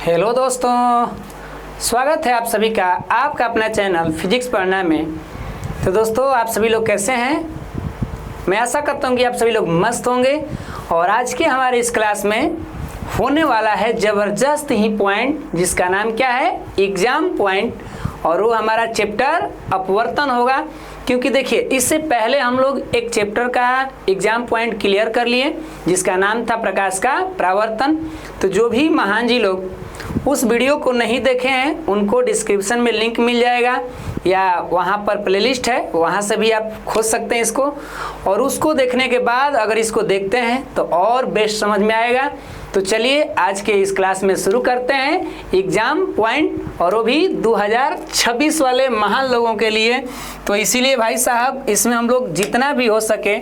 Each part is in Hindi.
हेलो दोस्तों, स्वागत है आप सभी का आपका अपना चैनल फिजिक्स पढ़ना में। तो दोस्तों, आप सभी लोग कैसे हैं? मैं आशा करता हूं कि आप सभी लोग मस्त होंगे। और आज के हमारे इस क्लास में होने वाला है ज़बरदस्त ही पॉइंट, जिसका नाम क्या है? Exam point. और वो हमारा चैप्टर अपवर्तन होगा। क्योंकि देखिए, इससे पहले हम लोग एक चैप्टर का एग्जाम पॉइंट क्लियर कर लिए, जिसका नाम था प्रकाश का परावर्तन। तो जो भी महान जी लोग उस वीडियो को नहीं देखे हैं, उनको डिस्क्रिप्शन में लिंक मिल जाएगा या वहाँ पर प्लेलिस्ट है, वहाँ से भी आप खोज सकते हैं इसको। और उसको देखने के बाद अगर इसको देखते हैं तो और बेस्ट समझ में आएगा। तो चलिए आज के इस क्लास में शुरू करते हैं एग्ज़ाम पॉइंट, और वो भी 2026 वाले महान लोगों के लिए। तो इसीलिए भाई साहब, इसमें हम लोग जितना भी हो सके,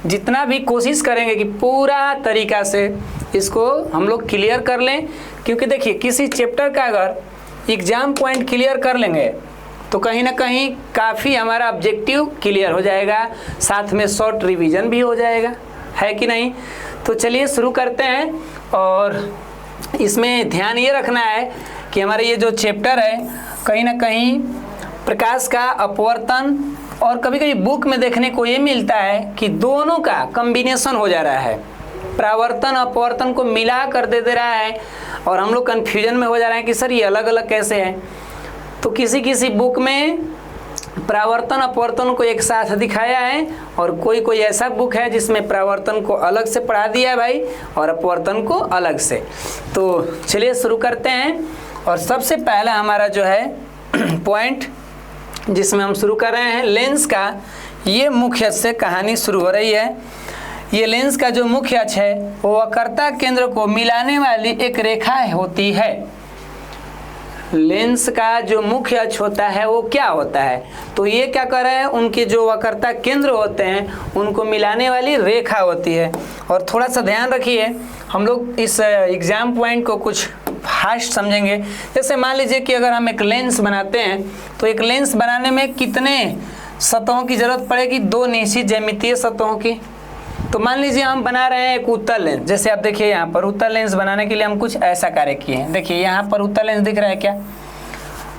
जितना भी कोशिश करेंगे कि पूरा तरीका से इसको हम लोग क्लियर कर लें। क्योंकि देखिए, किसी चैप्टर का अगर एग्ज़ाम पॉइंट क्लियर कर लेंगे तो कहीं ना कहीं काफ़ी हमारा ऑब्जेक्टिव क्लियर हो जाएगा, साथ में शॉर्ट रिवीजन भी हो जाएगा, है कि नहीं? तो चलिए शुरू करते हैं। और इसमें ध्यान ये रखना है कि हमारे ये जो चैप्टर है, कहीं ना कहीं प्रकाश का अपवर्तन, और कभी कभी बुक में देखने को ये मिलता है कि दोनों का कॉम्बिनेशन हो जा रहा है, परावर्तन अपवर्तन को मिला कर दे रहा है। और हम लोग कन्फ्यूजन में हो जा रहे हैं कि सर ये अलग अलग कैसे है। तो किसी किसी बुक में परावर्तन अपवर्तन को एक साथ दिखाया है, और कोई कोई ऐसा बुक है जिसमें परावर्तन को अलग से पढ़ा दिया है भाई, और अपवर्तन को अलग से। तो चलिए शुरू करते हैं। और सबसे पहला हमारा जो है पॉइंट जिसमें हम शुरू कर रहे हैं, लेंस का ये मुख्य अक्ष से कहानी शुरू हो रही है। ये लेंस का जो मुख्य अक्ष है वो वक्रता केंद्र को मिलाने वाली एक रेखा होती है। लेंस का जो मुख्य अक्ष होता है वो क्या होता है? तो ये क्या कर रहे हैं, उनके जो वक्रता केंद्र होते हैं उनको मिलाने वाली रेखा होती है। और थोड़ा सा ध्यान रखिए, हम लोग इस एग्ज़ाम पॉइंट को कुछ फास्ट समझेंगे। जैसे मान लीजिए कि अगर हम एक लेंस बनाते हैं, तो एक लेंस बनाने में कितने सतहों की ज़रूरत पड़ेगी? दो निश्चित ज्यामितीय सतहों की। तो मान लीजिए हम बना रहे हैं एक उत्तल लेंस। जैसे आप देखिए, यहाँ पर उत्तल लेंस बनाने के लिए हम कुछ ऐसा कार्य किए हैं। देखिए यहाँ पर उत्तल लेंस दिख रहा है क्या?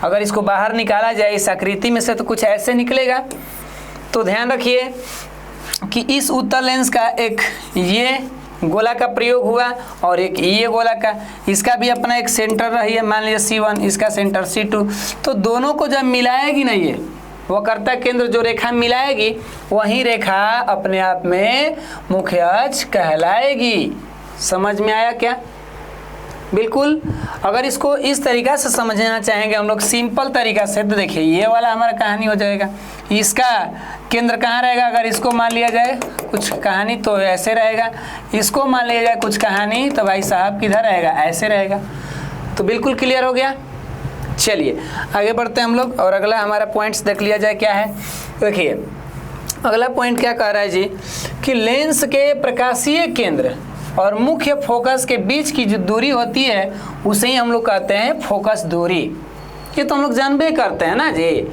अगर इसको बाहर निकाला जाए इस आकृति में से तो कुछ ऐसे निकलेगा। तो ध्यान रखिए कि इस उत्तल लेंस का एक ये गोला का प्रयोग हुआ और एक ये गोला का, इसका भी अपना एक सेंटर रही है, मान लीजिए C1, इसका सेंटर C2। तो दोनों को जब मिलाएगी ना, ये वक्रता केंद्र जो रेखा मिलाएगी, वही रेखा अपने आप में मुख्य अक्ष कहलाएगी। समझ में आया क्या? बिल्कुल। अगर इसको इस तरीका से समझना चाहेंगे हम लोग सिंपल तरीका से, तो देखिए ये वाला हमारा कहानी हो जाएगा। इसका केंद्र कहाँ रहेगा? अगर इसको मान लिया जाए कुछ कहानी तो ऐसे रहेगा, इसको मान लिया जाए कुछ कहानी तो भाई साहब किधर रहेगा? ऐसे रहेगा। तो बिल्कुल क्लियर हो गया। चलिए आगे बढ़ते हैं हम लोग, और अगला हमारा पॉइंट्स देख लिया जाए क्या है। देखिए अगला पॉइंट क्या कह रहा है जी, कि लेंस के प्रकाशीय केंद्र और मुख्य फोकस के बीच की जो दूरी होती है उसे ही हम लोग कहते हैं फोकस दूरी। ये तो हम लोग जानबे करते हैं ना जी।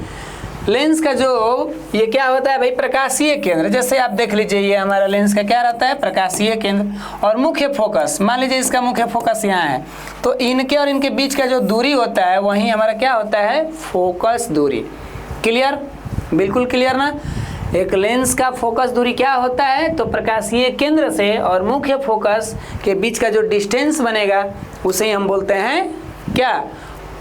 लेंस का जो ये क्या होता है भाई? प्रकाशीय केंद्र। जैसे आप देख लीजिए, ये हमारा लेंस का क्या रहता है? प्रकाशीय केंद्र। और मुख्य फोकस, मान लीजिए इसका मुख्य फोकस यहाँ है, तो इनके और इनके बीच का जो दूरी होता है वही हमारा क्या होता है? फोकस दूरी। क्लियर? बिल्कुल क्लियर ना? एक लेंस का फोकस दूरी क्या होता है? तो प्रकाशीय केंद्र से और मुख्य फोकस के बीच का जो डिस्टेंस बनेगा उसे ही हम बोलते हैं क्या?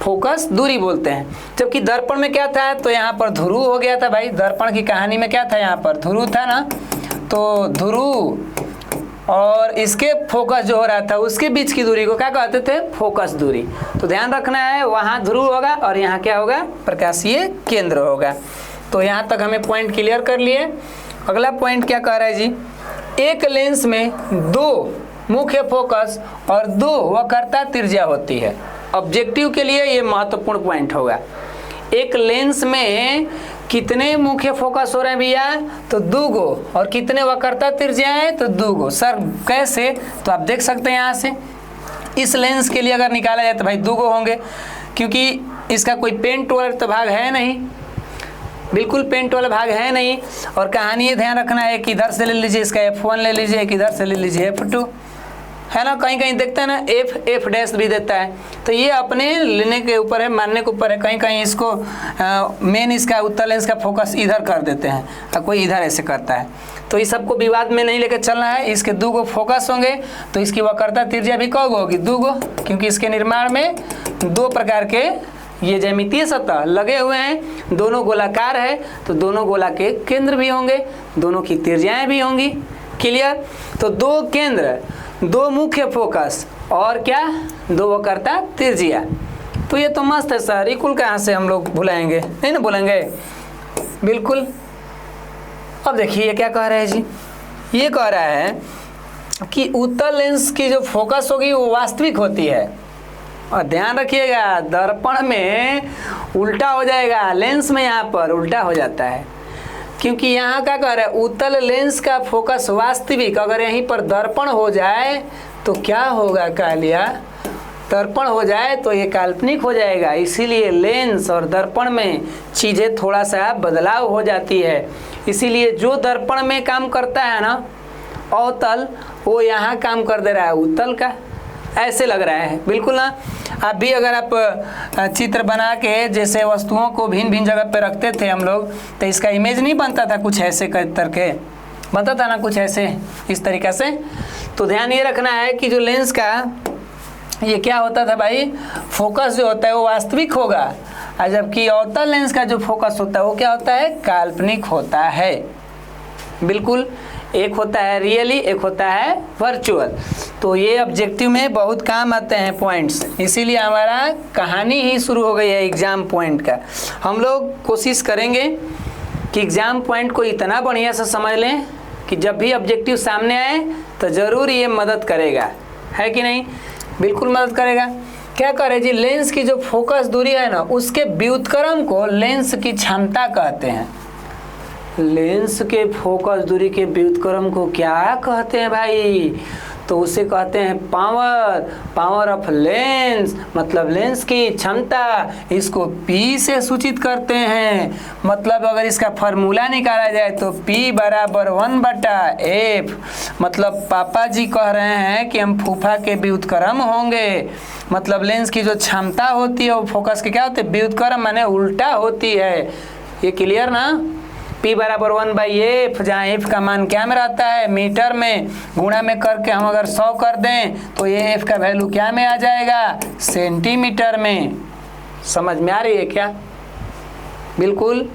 फोकस दूरी बोलते हैं। जबकि दर्पण में क्या था? तो यहाँ पर ध्रुव हो गया था भाई। दर्पण की कहानी में क्या था? यहाँ पर ध्रुव था ना। तो ध्रुव और इसके फोकस जो हो रहा था उसके बीच की दूरी को क्या कहते थे? फोकस दूरी। तो ध्यान रखना है, वहाँ ध्रुव होगा और यहाँ क्या होगा? प्रकाशीय केंद्र होगा। तो यहाँ तक हमें पॉइंट क्लियर कर लिए। अगला पॉइंट क्या कह रहा है जी, एक लेंस में दो मुख्य फोकस और दो वक्रता त्रिज्या होती है। ऑब्जेक्टिव के लिए ये महत्वपूर्ण पॉइंट होगा। एक लेंस में कितने मुख्य फोकस हो रहे हैं भैया? तो दो गो। और कितने वक्रता त्रिज्या है? तो दो गो। सर कैसे? तो आप देख सकते हैं यहाँ से, इस लेंस के लिए अगर निकाला जाए तो भाई दो गो होंगे, क्योंकि इसका कोई पेंट वाला तो भाग है नहीं, बिल्कुल पेंट वाला भाग है नहीं। और कहानी ये ध्यान रखना है कि इधर से ले लीजिए इसका F1 ले लीजिए, एक इधर से ले लीजिए F2। है ना, कहीं कहीं देखते हैं ना एफ डैश भी देता है। तो ये अपने लेने के ऊपर है, मानने के ऊपर है। कहीं कहीं इसको मेन इसका उत्तल लेंस का फोकस इधर कर देते हैं और कोई इधर ऐसे करता है। तो इस सबको विवाद में नहीं लेकर चलना है। इसके 2 गो फोकस होंगे तो इसकी वक्रता त्रिज्या भी कौ गो होगी, 2 गो, क्योंकि इसके निर्माण में 2 प्रकार के ये ज्यामितीय सतह लगे हुए हैं, दोनों गोलाकार है तो दोनों गोला के केंद्र भी होंगे, दोनों की त्रिज्याएं भी होंगी। क्लियर? तो 2 केंद्र, 2 मुख्य फोकस और क्या, 2 वक्रता त्रिज्या। तो ये तो मस्त है सर, इक्वल कहाँ से हम लोग भुलाएंगे, नहीं ना बोलेंगे, बिल्कुल। अब देखिए ये क्या कह रहा है जी, ये कह रहा है कि उत्तल लेंस की जो फोकस होगी वो वास्तविक होती है। और ध्यान रखिएगा दर्पण में उल्टा हो जाएगा, लेंस में यहाँ पर उल्टा हो जाता है, क्योंकि यहाँ क्या कह रहा है, उत्तल लेंस का फोकस वास्तविक, अगर यहीं पर दर्पण हो जाए तो क्या होगा, कह लिया दर्पण हो जाए तो ये काल्पनिक हो जाएगा। इसीलिए लेंस और दर्पण में चीज़ें थोड़ा सा बदलाव हो जाती है। इसीलिए जो दर्पण में काम करता है ना अवतल, वो यहाँ काम कर दे रहा है उत्तल का, ऐसे लग रहा है, बिल्कुल ना। आप भी अगर आप चित्र बना के जैसे वस्तुओं को भिन्न भिन्न जगह पे रखते थे हम लोग, तो इसका इमेज नहीं बनता था कुछ ऐसे करके, बनता था ना कुछ ऐसे इस तरीक़ा से। तो ध्यान ये रखना है कि जो लेंस का ये क्या होता था भाई, फोकस जो होता है वो वास्तविक होगा, और जबकि अवतल लेंस का जो फोकस होता है वो क्या होता है, काल्पनिक होता है। बिल्कुल, एक होता है रियली, एक होता है वर्चुअल। तो ये ऑब्जेक्टिव में बहुत काम आते हैं पॉइंट्स, इसीलिए हमारा कहानी ही शुरू हो गई है एग्ज़ाम पॉइंट का। हम लोग कोशिश करेंगे कि एग्ज़ाम पॉइंट को इतना बढ़िया से समझ लें कि जब भी ऑब्जेक्टिव सामने आए तो ज़रूर ये मदद करेगा, है कि नहीं, बिल्कुल मदद करेगा। क्या करे जी, लेंस की जो फोकस दूरी है ना उसके व्युत्क्रम को लेंस की क्षमता कहते हैं। लेंस के फोकस दूरी के व्युत्क्रम को क्या कहते हैं भाई, तो उसे कहते हैं पावर, पावर ऑफ लेंस, मतलब लेंस की क्षमता। इसको P से सूचित करते हैं। मतलब अगर इसका फार्मूला निकाला जाए तो P बराबर 1/f, मतलब पापा जी कह रहे हैं कि हम फूफा के व्युत्क्रम होंगे। मतलब लेंस की जो क्षमता होती है वो फोकस के क्या होते हैं, व्युत्क्रम माने उल्टा होती है। ये क्लियर ना, P बराबर 1/f, जहाँ f का मान क्या में रहता है, मीटर में, गुणा में करके हम अगर 100 कर दें तो ये f का वैल्यू क्या में आ जाएगा, सेंटीमीटर में। समझ में आ रही है क्या, बिल्कुल।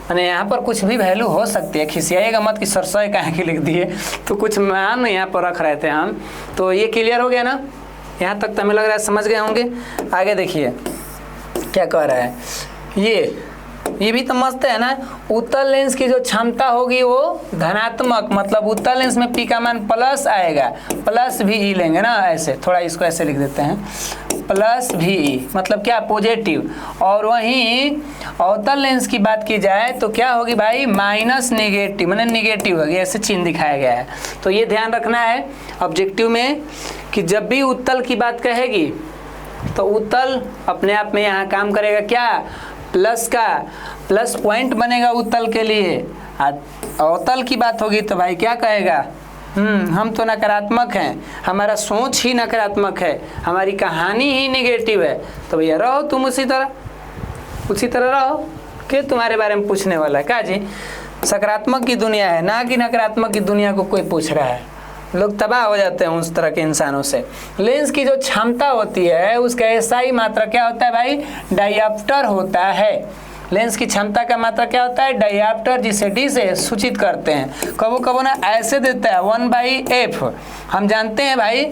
मैंने यहाँ पर कुछ भी वैल्यू हो सकती है, खिसियाइएगा मत कि सरसों कहाँ की लिख दिए, तो कुछ मान यहाँ पर रख रहे थे हम। तो ये क्लियर हो गया ना, यहाँ तक तो हमें लग रहा है समझ गए होंगे। आगे देखिए क्या कह रहा है, ये भी तो मस्त है ना। उत्तल लेंस की जो क्षमता होगी वो धनात्मक, मतलब उत्तल लेंस में P का मान प्लस आएगा, प्लस VE लेंगे ना, ऐसे थोड़ा इसको ऐसे लिख देते हैं, प्लस VE मतलब क्या, पॉजिटिव। और वहीं अवतल लेंस की बात की जाए तो क्या होगी भाई, माइनस नेगेटिव, मतलब नेगेटिव होगी, ऐसे चिन्ह दिखाया गया है। तो ये ध्यान रखना है ऑब्जेक्टिव में कि जब भी उत्तल की बात कहेगी तो उत्तल अपने आप में यहाँ काम करेगा क्या, प्लस का प्लस पॉइंट बनेगा उत्तल के लिए। अवतल की बात होगी तो भाई क्या कहेगा, हम तो नकारात्मक हैं, हमारा सोच ही नकारात्मक है, हमारी कहानी ही नेगेटिव है। तो भैया रहो तुम उसी तरह रहो कि तुम्हारे बारे में पूछने वाला है क्या जी। सकारात्मक की दुनिया है ना कि नकारात्मक की दुनिया को कोई पूछ रहा है, लोग तबाह हो जाते हैं उस तरह के इंसानों से। लेंस की जो क्षमता होती है उसका SI मात्रा क्या होता है भाई, डायऑप्टर होता है। लेंस की क्षमता का मात्रा क्या होता है, डायऑप्टर, जिसे D से सूचित करते हैं। कबो कबो ना ऐसे देता है 1/f, हम जानते हैं भाई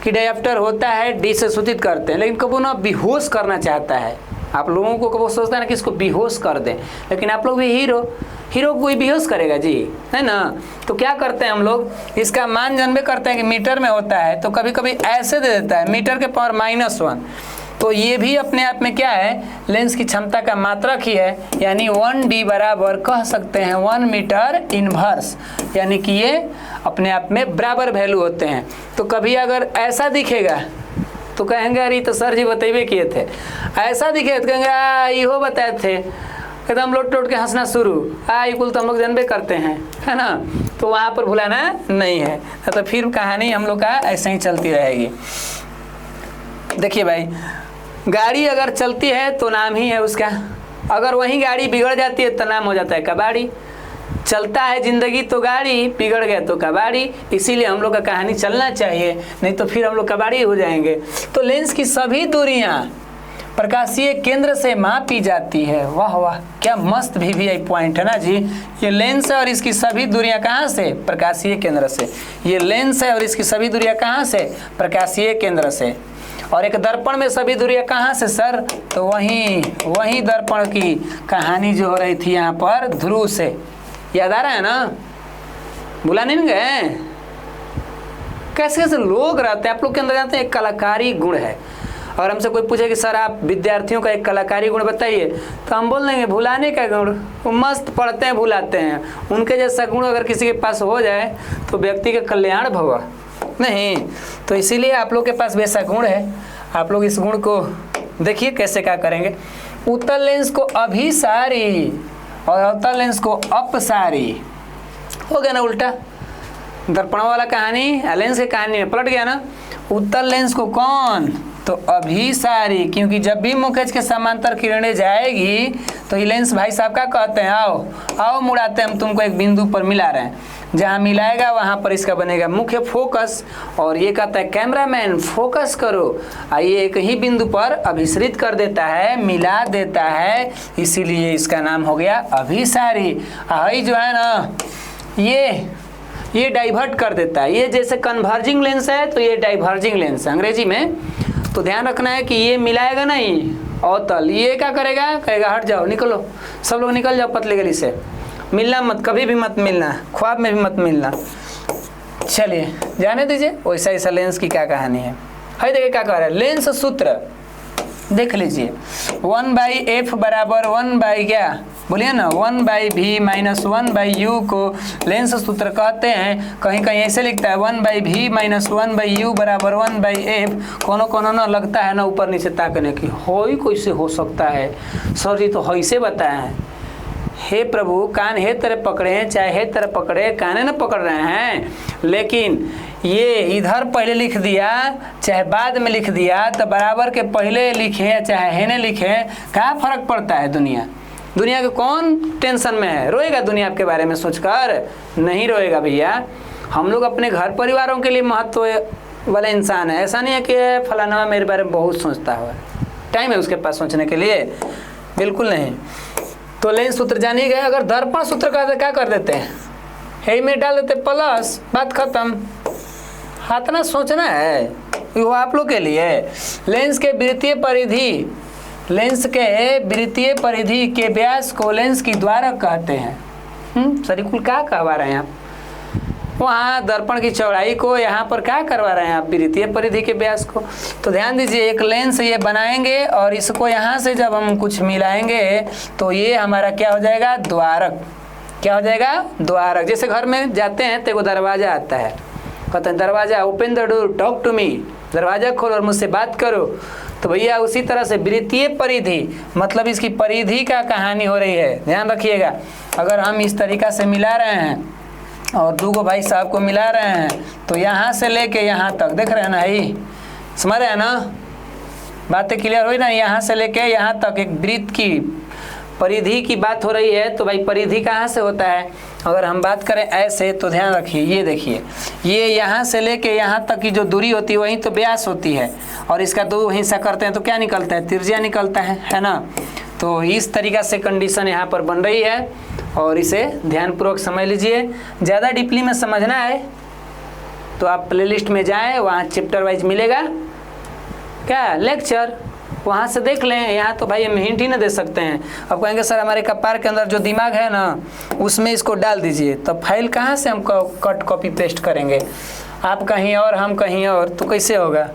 कि डायऑप्टर होता है D से सूचित करते हैं, लेकिन कबो ना बेहोश करना चाहता है। आप लोगों को कबो सोचता है ना कि इसको बेहोश कर दें, लेकिन आप लोग भी हीरो को कोई बेहोश करेगा जी, है ना। तो क्या करते हैं हम लोग, इसका मान जानबे करते हैं कि मीटर में होता है, तो कभी कभी ऐसे दे देता है मीटर के पावर -1। तो ये भी अपने आप में क्या है, लेंस की क्षमता का मात्रक ही है, यानी 1D बराबर कह सकते हैं 1 मीटर इनवर्स, यानी कि ये अपने आप में बराबर वैल्यू होते हैं। तो कभी अगर ऐसा दिखेगा तो कहेंगे अरे तो सर जी बतेबे किए थे, ऐसा दिखे तो कहेंगे इहो बताए थे। एकदम लोट टोट के हंसना शुरू, इक्वल तो हम लोग जानबे करते हैं, है ना। तो वहाँ पर भुलाना नहीं है, तो फिर कहानी हम लोग का ऐसे ही चलती रहेगी। देखिए भाई, गाड़ी अगर चलती है तो नाम ही है उसका, अगर वहीं गाड़ी बिगड़ जाती है तो नाम हो जाता है कबाड़ी। चलता है जिंदगी तो गाड़ी, बिगड़ गया तो कबाड़ी। इसीलिए हम लोग का कहानी चलना चाहिए, नहीं तो फिर हम लोग कबाड़ी हो जाएंगे। तो लेंस की सभी दूरियां प्रकाशीय केंद्र से मापी जाती है। वाह वाह, क्या मस्त वीवीआई पॉइंट है ना जी। ये लेंस है और इसकी सभी दूरियां कहाँ से? प्रकाशीय केंद्र से। ये लेंस है और इसकी सभी दूरियां कहाँ से? प्रकाशीय केंद्र से। और एक दर्पण में सभी दूरियां कहाँ से सर? तो वही दर्पण की कहानी जो हो रही थी यहाँ पर ध्रुव से। याद आ रहा है ना? भुला नहीं गए? कैसे कैसे लोग रहते हैं आप लोग के अंदर, जानते हैं एक कलाकारी गुण है। और हमसे कोई पूछे कि सर आप विद्यार्थियों का एक कलाकारी गुण बताइए, तो हम बोल देंगे भुलाने का गुण। वो मस्त पढ़ते हैं, भुलाते हैं। उनके जैसा गुण अगर किसी के पास हो जाए तो व्यक्ति का कल्याण भवा नहीं। तो इसीलिए आप लोग के पास वैसा गुण है, आप लोग इस गुण को देखिए कैसे क्या करेंगे। उत्तल लेंस को अभिसारी और अवतल लेंस को अपसारी। हो गया ना उल्टा? दर्पण वाला कहानी लेंस की कहानी में पलट गया ना। उत्तल लेंस को कौन? तो अभिसारी, क्योंकि जब भी मुखेज के समांतर किरणें जाएगी तो ये लेंस भाई साहब क्या कहते हैं, आओ आओ मुड़ाते हैं, हम तुमको एक बिंदु पर मिला रहे हैं। जहाँ मिलाएगा वहाँ पर इसका बनेगा मुख्य फोकस, और ये कहता है कैमरामैन फोकस करो, आइए एक ही बिंदु पर अभिसरित कर देता है, मिला देता है, इसीलिए इसका नाम हो गया अभिसारी। जो है ना ये डाइवर्ट कर देता है। ये जैसे कन्वर्जिंग लेंस है तो ये डाइवर्जिंग लेंस है अंग्रेजी में। तो ध्यान रखना है कि ये मिलाएगा नहीं अवतल, ये क्या करेगा, कहेगा हट जाओ, निकलो, सब लोग निकल जाओ पतली गली से, मिलना मत, कभी भी मत मिलना, ख्वाब में भी मत मिलना। चलिए जाने दीजिए। वैसा ऐसा लेंस की क्या कहानी है। देखिए क्या कह रहा है लेंस सूत्र, देख लीजिए। 1/f बराबर 1 क्या बोलिए ना, 1/v माइनस 1/u को लेंस सूत्र कहते हैं। कहीं कहीं ऐसे लिखता है 1/v माइनस 1/u बराबर 1/f। कोनो ना लगता है ना ऊपर नीचे ताकने की, हो ही कैसे हो सकता है सर जी, तो ऐसे बताए हैं। हे प्रभु, कान हे तरह पकड़े हैं, चाहे हे तरह पकड़े, काने ना पकड़ रहे हैं। लेकिन ये इधर पहले लिख दिया चाहे बाद में लिख दिया, तो बराबर के पहले लिखे चाहे हेने लिखे, क्या फर्क पड़ता है। दुनिया के कौन टेंशन में है? रोएगा दुनिया आपके बारे में सोचकर? नहीं रोएगा भैया। हम लोग अपने घर परिवारों के लिए महत्व वाले इंसान है। ऐसा नहीं है कि फलाना मेरे बारे में बहुत सोचता है, टाइम है उसके पास सोचने के लिए? बिल्कुल नहीं। तो लेंस सूत्र जानिए गए। अगर दर्पण सूत्र का क्या कर देते हैं, हे में डाल देते प्लस, बात खत्म। हाथ ना सोचना है वो आप लोग के लिए। लेंस के वृत्तीय परिधि के व्यास को लेंस की द्वारक कहते हैं। सरिकुल क्या कहवा रहे हैं आप? वहाँ दर्पण की चौड़ाई को यहाँ पर क्या करवा रहे हैं आप? वृत्तीय परिधि के व्यास को। तो ध्यान दीजिए, एक लेंस ये बनाएंगे और इसको यहाँ से जब हम कुछ मिलाएंगे तो ये हमारा क्या हो जाएगा? द्वारक। क्या हो जाएगा? द्वारक। जैसे घर में जाते हैं तो एगो दरवाजा आता है, कहते हैं दरवाजा open the door, talk to me, दरवाजा खोलो और मुझसे बात करो। तो भैया उसी तरह से वृत्तीय परिधि, मतलब इसकी परिधि का कहानी हो रही है। ध्यान रखिएगा, अगर हम इस तरीका से मिला रहे हैं और दो भाई साहब को मिला रहे हैं तो यहाँ से लेके यहाँ तक, देख रहे हैं ना, ही समझ रहे हैं ना, बातें क्लियर हुई ना। यहाँ से लेके यहाँ तक एक वृत्त की परिधि की बात हो रही है। तो भाई परिधि कहाँ से होता है? अगर हम बात करें ऐसे तो ध्यान रखिए, ये देखिए, ये यहाँ से लेके यहाँ तक की जो दूरी होती है वही तो व्यास होती है, और इसका दो हिस्सा करते हैं तो क्या निकलता है? त्रिज्या निकलता है ना। तो इस तरीका से कंडीशन यहाँ पर बन रही है और इसे ध्यानपूर्वक समझ लीजिए। ज़्यादा डीपली में समझना है तो आप प्लेलिस्ट में जाएं, वहाँ चैप्टर वाइज मिलेगा क्या लेक्चर, वहाँ से देख लें। यहाँ तो भाई हम हिंट ही ना दे सकते हैं। अब कहेंगे सर हमारे कपार के अंदर जो दिमाग है ना उसमें इसको डाल दीजिए, तो फाइल कहाँ से हम कट कॉपी पेस्ट करेंगे? आप कहीं और हम कहीं और, तो कैसे होगा?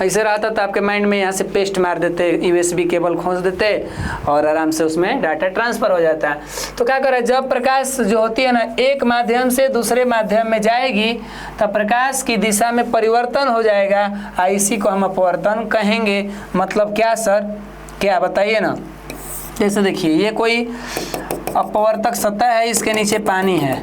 ऐसे रहता तो आपके माइंड में यहाँ से पेस्ट मार देते, USB केबल खोस देते और आराम से उसमें डाटा ट्रांसफ़र हो जाता है। तो क्या करें, जब प्रकाश जो होती है ना एक माध्यम से दूसरे माध्यम में जाएगी तब प्रकाश की दिशा में परिवर्तन हो जाएगा। इसी को हम अपवर्तन कहेंगे। मतलब क्या सर, क्या बताइए ना? जैसे देखिए ये कोई अपवर्तक सतह है, इसके नीचे पानी है,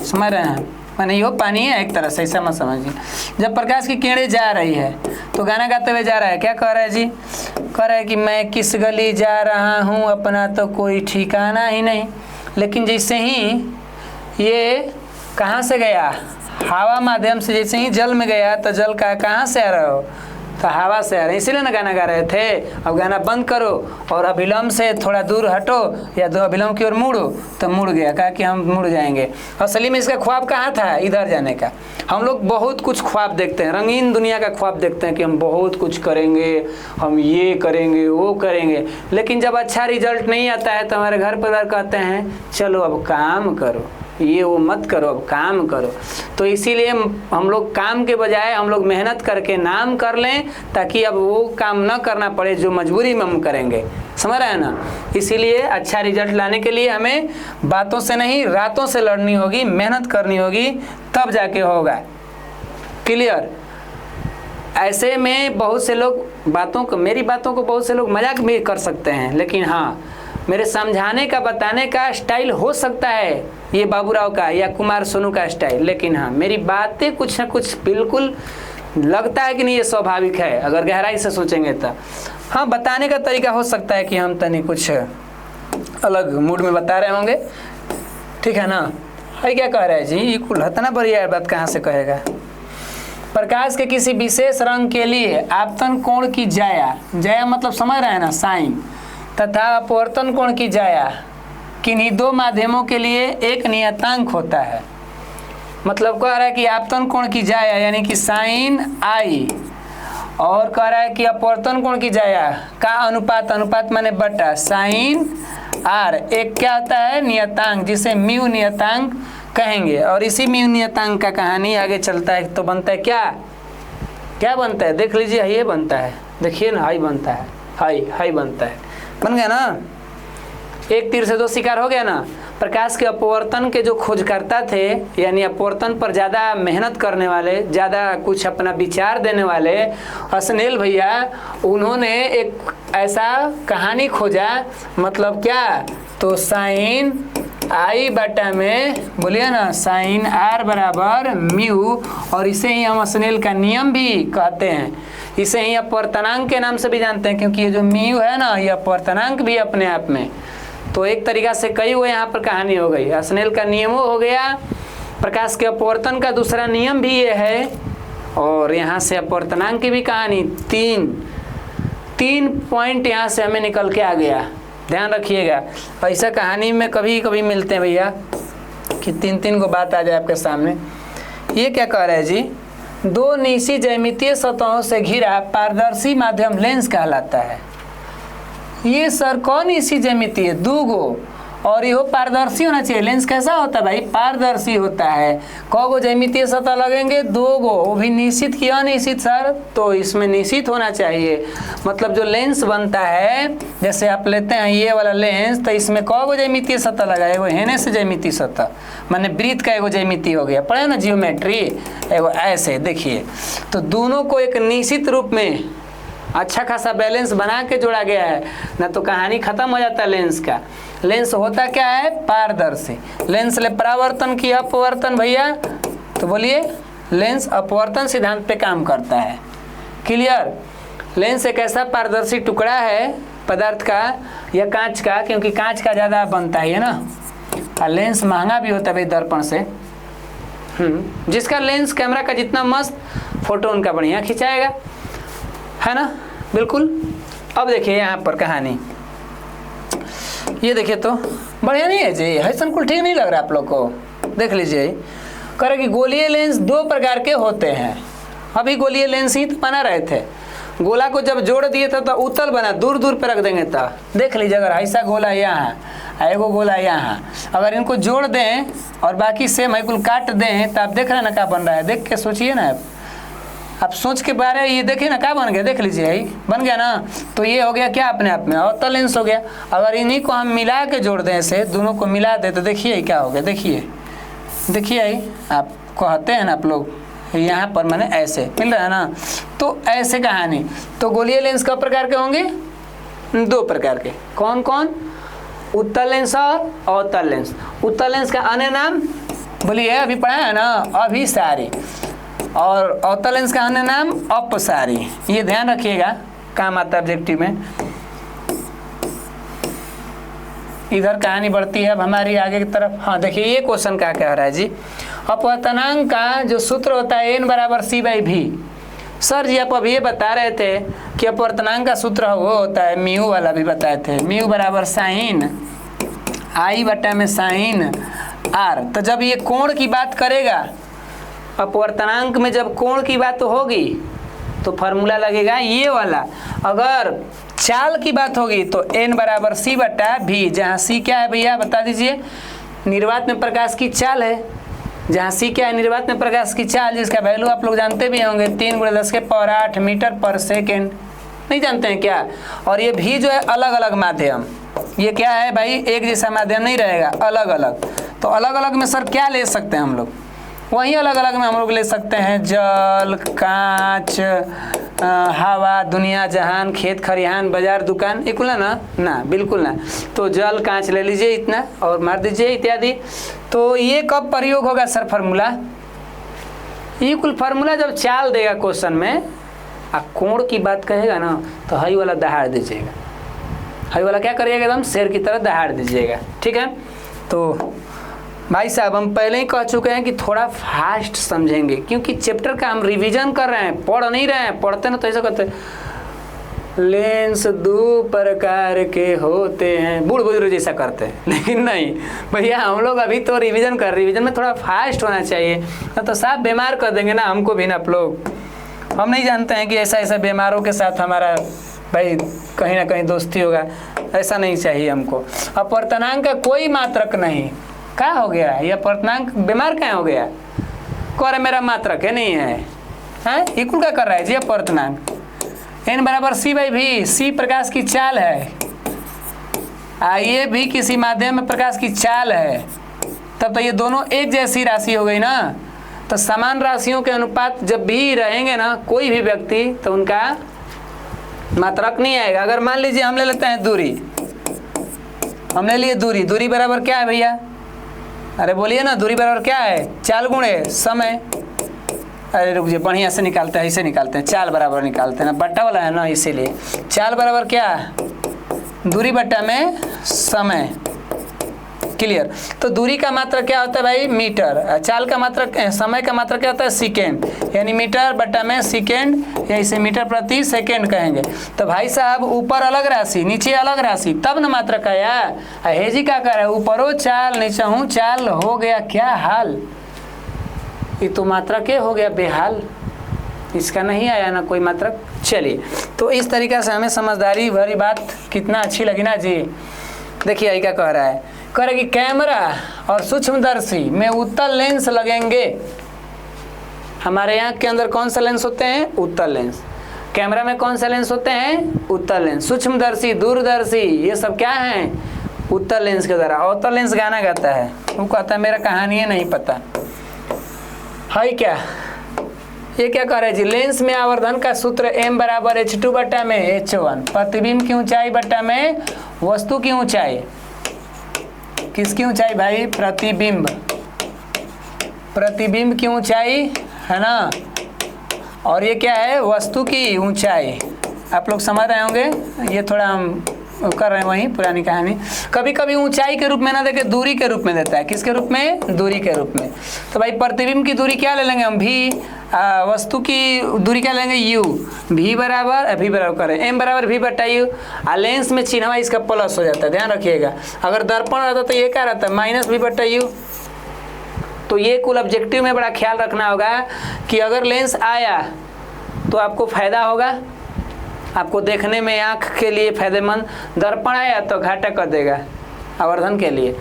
समझ रहे हैं, माने यो पानी है एक तरह से, ऐसा मत समझिए। जब प्रकाश की किरणें जा रही है तो गाना गाते हुए जा रहा है, क्या कह रहा है जी, कह रहा है कि मैं किस गली जा रहा हूँ, अपना तो कोई ठिकाना ही नहीं। लेकिन जैसे ही ये कहाँ से गया, हवा माध्यम से, जैसे ही जल में गया तो जल का कहाँ से आ रहा हो, तो हवा से आ रहे, इसीलिए ना गाना गा रहे थे। अब गाना बंद करो और अभिलंब से थोड़ा दूर हटो या दो अभिलंब की ओर मुड़ो, तो मुड़ गया, कहा कि हम मुड़ जाएंगे। असली में इसका ख्वाब कहाँ था, इधर जाने का। हम लोग बहुत कुछ ख्वाब देखते हैं, रंगीन दुनिया का ख्वाब देखते हैं कि हम बहुत कुछ करेंगे, हम ये करेंगे वो करेंगे, लेकिन जब अच्छा रिजल्ट नहीं आता है तो हमारे घर परिवार कहते हैं चलो अब काम करो, ये वो मत करो, अब काम करो। तो इसीलिए हम लोग काम के बजाय हम लोग मेहनत करके नाम कर लें, ताकि अब वो काम न करना पड़े जो मजबूरी में हम करेंगे, समझ रहे हैं ना। इसीलिए अच्छा रिजल्ट लाने के लिए हमें बातों से नहीं रातों से लड़नी होगी, मेहनत करनी होगी, तब जाके होगा। क्लियर। ऐसे में बहुत से लोग मेरी बातों को बहुत से लोग मजाक भी कर सकते हैं, लेकिन हाँ मेरे समझाने का बताने का स्टाइल हो सकता है ये बाबूराव का या कुमार सोनू का स्टाइल, लेकिन हाँ मेरी बातें कुछ ना कुछ बिल्कुल लगता है कि नहीं ये स्वाभाविक है, अगर गहराई से सोचेंगे तो। हाँ बताने का तरीका हो सकता है कि हम तनी कुछ अलग मूड में बता रहे होंगे, ठीक है ना। है क्या कह रहा है जी, ये कुल हतना बढ़िया बात कहाँ से कहेगा। प्रकाश के किसी विशेष रंग के लिए आपतन कोण की जाया, जाया मतलब समझ रहे हैं ना, साइन, तथा अपवर्तन कोण की जाया किन्हीं दो माध्यमों के लिए एक नियतांक होता है। मतलब कह रहा है कि आपतन कोण की जाया यानी कि साइन आई, और कह रहा है कि अपवर्तन कोण की जाया का अनुपात, अनुपात माने बटा साइन आर, एक क्या होता है नियतांक, जिसे म्यू नियतांक कहेंगे। और इसी म्यू नियतांक का कहानी आगे चलता है तो बनता है क्या, क्या बनता है देख लीजिए, ये बनता है, देखिए ना, हाई बनता है, हाई बनता है, बन गया ना, एक तीर से दो शिकार हो गया ना। प्रकाश के अपवर्तन के जो खोजकर्ता थे, यानी अपवर्तन पर ज़्यादा मेहनत करने वाले, ज़्यादा कुछ अपना विचार देने वाले हसनैल भैया, उन्होंने एक ऐसा कहानी खोजा, मतलब क्या, तो साइन आई बटा में, बोलिए ना, साइन आर बराबर म्यू, और इसे ही हम हसनैल का नियम भी कहते हैं, इसे ही अपवर्तनांक के नाम से भी जानते हैं, क्योंकि ये जो म्यू है ना, ये अपवर्तनांक भी अपने आप में। तो एक तरीका से कई वो यहाँ पर कहानी हो गई, हसनैल का नियमों हो गया, प्रकाश के अपवर्तन का दूसरा नियम भी ये है, और यहाँ से अपवर्तनांक की भी कहानी, तीन पॉइंट यहाँ से हमें निकल के आ गया। ध्यान रखिएगा, ऐसा कहानी में कभी कभी मिलते हैं भैया कि तीन को बात आ जाए आपके सामने। ये क्या कह रहा है जी, दो निशी ज्यामितीय सतहों से घिरा पारदर्शी माध्यम लेंस कहलाता है। ये सर कौन इसी ज्यामिति है, दो गो, और ये पारदर्शी होना चाहिए। लेंस कैसा होता है भाई, पारदर्शी होता है। कौ ज्यामितीय सतह लगेंगे, दो गो, वो भी निश्चित किया निश्चित सर, तो इसमें निश्चित होना चाहिए। मतलब जो लेंस बनता है, जैसे आप लेते हैं ये वाला लेंस, तो इसमें कौ ज्यामितीय सतह लगा, एगो हेने से ज्यामितीय सतह, माने वृत्त का एगो ज्यामिति हो गया, पढ़े ना जियोमेट्री, एगो ऐसे देखिए। तो दोनों को एक निश्चित रूप में अच्छा खासा बैलेंस बना के जोड़ा गया है, ना तो कहानी खत्म हो जाता है लेंस का। लेंस होता क्या है, पारदर्शी। लेंस ले परावर्तन की अपवर्तन भैया, तो बोलिए लेंस अपवर्तन सिद्धांत पे काम करता है। क्लियर। लेंस एक ऐसा पारदर्शी टुकड़ा है पदार्थ का या कांच का, क्योंकि कांच का ज़्यादा बनता है ना, और लेंस महंगा भी होता है भाई दर्पण से। जिसका लेंस कैमरा का जितना मस्त फोटो उनका बढ़िया खिंचाएगा, है ना, बिल्कुल। अब देखिए यहाँ पर कहानी, ये देखिए तो बढ़िया नहीं है जी, ऐसा कुल ठीक नहीं लग रहा आप लोग को, देख लीजिए। कह रहे कि गोलीय लेंस दो प्रकार के होते हैं। अभी गोलीय लेंस ही तो बना रहे थे, गोला को जब जोड़ दिए थे तो उत्तल बना, दूर दूर पे रख देंगे तो देख लीजिए, अगर ऐसा गोला यहाँ एगो गोला यहाँ, अगर इनको जोड़ दें और बाकी सेम है कुल काट दें, तो आप देख रहे हैं ना क्या बन रहा है, देख के सोचिए ना आप सोच के बारे ये देखिए ना क्या बन गया, देख लीजिए यही बन गया ना। तो ये हो गया क्या अपने आप में अवतल लेंस हो गया। अगर इन्हीं को हम मिला के जोड़ दें, ऐसे दोनों को मिला दे, तो देखिए क्या हो गया, देखिए आप कहते हैं ना आप लोग यहाँ पर मैंने ऐसे मिल रहा है ना, तो ऐसे कहानी। तो गोलीय लेंस कब प्रकार के होंगे, दो प्रकार के। कौन कौन? उत्तल लेंस और अवतल लेंस। उत्तल लेंस का अन्य नाम बोलिए, अभी पढ़ा है ना, अभिसारी। और अवतल लेंस का अन्य नाम अपसारी। ये ध्यान रखिएगा, काम आता है ऑब्जेक्टिव में। इधर कहानी बढ़ती है अब हमारी आगे की तरफ। हाँ देखिए, ये क्वेश्चन क्या कह रहा है जी, अपवर्तनांक का जो सूत्र होता है n बराबर c/v। सर जी आप अभी ये बता रहे थे कि अपवर्तनांक का सूत्र वो होता है, म्यू वाला भी बताए थे, म्यू बराबर साइन आई बटा में साइन आर। तो जब ये कोण की बात करेगा, अपवर्तनांक में जब कोण की बात होगी तो फार्मूला लगेगा ये वाला। अगर चाल की बात होगी तो n बराबर c बटा v, जहाँ c क्या है भैया बता दीजिए, निर्वात में प्रकाश की चाल है। जहाँ c क्या है, निर्वात में प्रकाश की चाल, जिसका वैल्यू आप लोग जानते भी होंगे 3 × 10⁸ मीटर पर सेकेंड। नहीं जानते हैं क्या? और ये v जो है अलग अलग माध्यम, ये क्या है भाई, एक जैसा माध्यम नहीं रहेगा, अलग अलग। तो अलग अलग में सर क्या ले सकते हैं हम लोग? वहीं अलग अलग में हम लोग ले सकते हैं जल, कांच, हवा, दुनिया जहान, खेत खरिहान, बाजार, दुकान। ये कुल ना बिल्कुल ना। तो जल कांच ले लीजिए इतना और मार दीजिए इत्यादि। तो ये कब प्रयोग होगा सर फार्मूला? ये कुल फार्मूला जब चाल देगा क्वेश्चन में, कोण की बात कहेगा ना, तो हाई वाला दहाड़ दीजिएगा। हाई वाला क्या करिएगा, एकदम शेर की तरह दहाड़ दीजिएगा। ठीक है, तो भाई साहब हम पहले ही कह चुके हैं कि थोड़ा फास्ट समझेंगे, क्योंकि चैप्टर का हम रिवीजन कर रहे हैं, पढ़ नहीं रहे हैं। पढ़ते ना तो ऐसा करते, लेंस 2 प्रकार के होते हैं, बूढ़ बुजुर्ग जैसा करते हैं। लेकिन नहीं भैया, हम लोग अभी तो रिवीजन कर, रिवीजन में थोड़ा फास्ट होना चाहिए, ना तो साफ बीमार कर देंगे ना हमको भी ना आप लोग। हम नहीं जानते हैं कि ऐसा ऐसा बीमारों के साथ हमारा भाई कहीं ना कहीं दोस्ती होगा, ऐसा नहीं चाहिए हमको। अपवर्तनांक का कोई मात्रक नहीं, क्या हो गया ये अपवर्तनांक, बीमार क्या हो गया? कह मेरा मात्रक है नहीं है, हैं इक्वल क्या कर रहा है जी अपवर्तनांक? n बराबर c/v, c प्रकाश की चाल है, ये भी किसी माध्यम में प्रकाश की चाल है, तब तो ये दोनों एक जैसी राशि हो गई ना। तो समान राशियों के अनुपात जब भी रहेंगे ना कोई भी व्यक्ति, तो उनका मात्रक नहीं आएगा। अगर मान लीजिए हम ले लेते हैं दूरी, हम ले लिए दूरी, दूरी बराबर क्या है भैया? अरे बोलिए ना, दूरी बराबर क्या है? चाल गुणे समय। अरे रुक जाइए, बढ़िया से निकालते हैं, ऐसे निकालते हैं, चाल बराबर निकालते हैं ना, बट्टा वाला है ना, इसीलिए चाल बराबर क्या? दूरी बट्टा में समय। क्लियर? तो दूरी का मात्रक क्या होता है भाई? मीटर। चाल का मात्रक, समय का मात्रक क्या होता है? सेकेंड, यानी मीटर बट्टा में सेकेंड, या इसे मीटर प्रति सेकेंड कहेंगे। तो भाई साहब ऊपर अलग राशि, नीचे अलग राशि, तब न मात्रक आया। हेजी क्या कर रहा है? ऊपरो चाल नीचे हूँ चाल, हो गया क्या हाल? ये तो मात्रक हो गया बेहाल, इसका नहीं आया ना कोई मात्रक। चलिए, तो इस तरीक़े से हमें समझदारी भरी बात कितना अच्छी लगी ना जी। देखिए ये क्या कह रहा है, कह रहा है कि कैमरा और सूक्ष्मदर्शी में उत्तल लेंस लगेंगे। हमारे यहाँ के अंदर कौन सा लेंस होते हैं? उत्तल लेंस। कैमरा में कौन सा लेंस होते हैं? उत्तल लेंस। सूक्ष्मदर्शी, दूरदर्शी, ये सब क्या हैं? उत्तल लेंस के द्वारा। अवतल लेंस गाना गाता है, वो कहता है मेरा कहानी है नहीं पता है क्या। ये क्या कह रहा है जी, लेंस में आवर्धन का सूत्र m बराबर h2 बट्टा में h1, प्रतिबिंब की ऊंचाई बट्टा में वस्तु की ऊंचाई। किसकी ऊंचाई भाई? प्रतिबिंब, प्रतिबिंब की ऊंचाई है ना, और ये क्या है? वस्तु की ऊंचाई। आप लोग समझ रहे होंगे, ये थोड़ा हम कर रहे हैं वही पुरानी कहानी। कभी कभी ऊंचाई के रूप में ना देके दूरी के रूप में देता है। किसके रूप में? दूरी के रूप में। तो भाई प्रतिबिंब की दूरी क्या ले लेंगे हम? भी। वस्तु की दूरी क्या लेंगे? u। v बराबर करें m बराबर v बट्टा u। लेंस में चिन्ह इसका प्लस हो जाता है, ध्यान रखिएगा। अगर दर्पण रहता तो ये क्या रहता है? माइनस v बट्टा u। तो ये कुल ऑब्जेक्टिव में बड़ा ख्याल रखना होगा कि अगर लेंस आया तो आपको फायदा होगा, आपको देखने में आँख के लिए फायदेमंद। दर्पण आया तो घाटा कर देगा आवर्धन के लिए।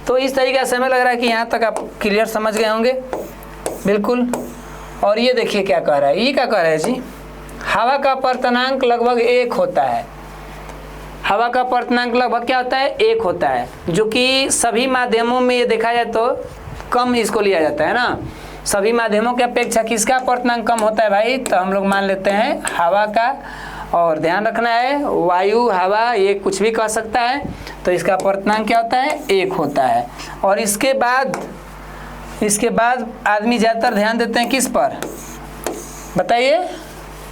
तो इस तरीके से हमें लग रहा है कि यहाँ तक आप क्लियर समझ गए होंगे बिल्कुल। और ये देखिए क्या कह रहा है, ये क्या कह रहा है जी, हवा का अपवर्तनांक लगभग 1 होता है। हवा का अपवर्तनांक लगभग क्या होता है? 1 होता है, जो कि सभी माध्यमों में ये देखा जाए तो कम इसको लिया जाता है ना। सभी माध्यमों की अपेक्षा किसका अपवर्तनांक कम होता है भाई? तो हम लोग मान लेते हैं हवा का और ध्यान रखना है वायु हवा ये कुछ भी कह सकता है, तो इसका अपवर्तनांक क्या होता है 1 होता है। और इसके बाद आदमी ज़्यादातर ध्यान देते हैं किस पर बताइए,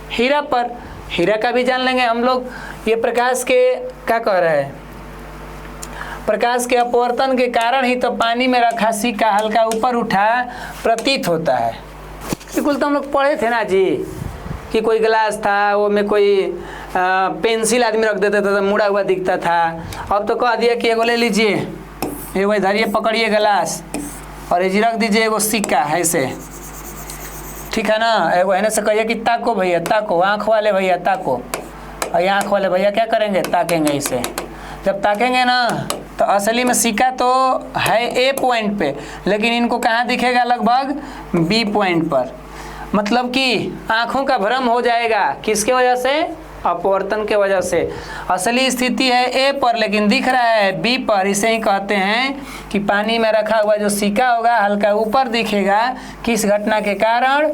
हीरा पर। हीरा का भी जान लेंगे हम लोग। ये प्रकाश के क्या कह रहे हैं, प्रकाश के अपवर्तन के कारण ही तो पानी में रखा सिक्का हल्का ऊपर उठा प्रतीत होता है। बिल्कुल, तो हम लोग पढ़े थे ना जी कि कोई गिलास था वो में कोई पेंसिल आदमी रख देता था तो मुड़ा हुआ दिखता था। अब तो कह दिया कि एगो ले लीजिए, एगो इधर ये पकड़िए गिलास और ये रख दीजिए एगो सिक्का ऐसे, ठीक है ना। एगो एने से कहिए कि ताको भैया ताको, आँख वाले भैया ताको, और ये आँख वाले भैया क्या करेंगे ताकेंगे इसे। जब ताकेंगे ना तो असली में सिक्का तो है ए पॉइंट पे, लेकिन इनको कहाँ दिखेगा लगभग बी पॉइंट पर। मतलब कि आँखों का भ्रम हो जाएगा, किसके वजह से, अपवर्तन के वजह से। असली स्थिति है ए पर लेकिन दिख रहा है बी पर। इसे ही कहते हैं कि पानी में रखा हुआ जो सिक्का होगा हल्का ऊपर दिखेगा, किस घटना के कारण,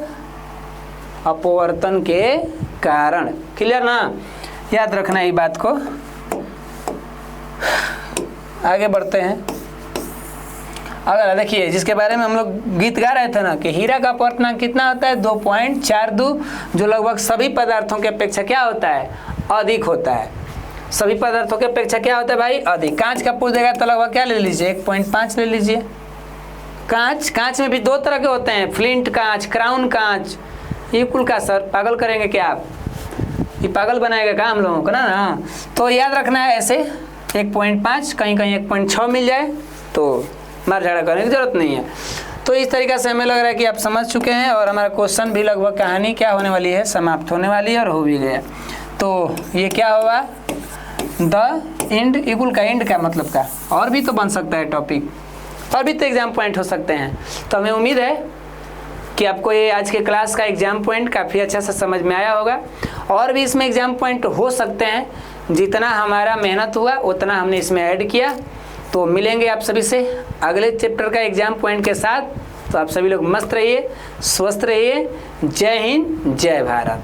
अपवर्तन के कारण। क्लियर ना, याद रखना ये बात को। आगे बढ़ते हैं। अगर देखिए जिसके बारे में हम लोग गीत गा रहे थे ना कि हीरा का अपवर्तनांक कितना होता है 2.42, जो लगभग सभी पदार्थों के अपेक्षा क्या होता है अधिक होता है। सभी पदार्थों के अपेक्षा क्या होता है भाई अधिक। कांच का पूछ देगा तो लगभग क्या ले लीजिए 1.5 ले लीजिए। कांच में भी 2 तरह के होते हैं, फ्लिंट कांच, क्राउन कांच। ये कुल का सर पागल करेंगे क्या आप, ये पागल बनाएगा क्या हम लोगों को ना। तो याद रखना है ऐसे 1.5, कहीं कहीं 1.6 मिल जाए तो मार झाड़ा करने की जरूरत नहीं है। तो इस तरीक़े से हमें लग रहा है कि आप समझ चुके हैं और हमारा क्वेश्चन भी लगभग कहानी क्या होने वाली है, समाप्त होने वाली है और हो भी गया। तो ये क्या होगा द एंड, इक्वल का एंड का मतलब का। और भी तो बन सकता है टॉपिक, और भी तो एग्जाम पॉइंट हो सकते हैं। तो हमें उम्मीद है कि आपको ये आज के क्लास का एग्जाम पॉइंट काफ़ी अच्छा से समझ में आया होगा। और भी इसमें एग्जाम पॉइंट हो सकते हैं, जितना हमारा मेहनत हुआ उतना हमने इसमें ऐड किया। तो मिलेंगे आप सभी से अगले चैप्टर का एग्जाम पॉइंट के साथ। तो आप सभी लोग मस्त रहिए, स्वस्थ रहिए। जय हिंद, जय भारत।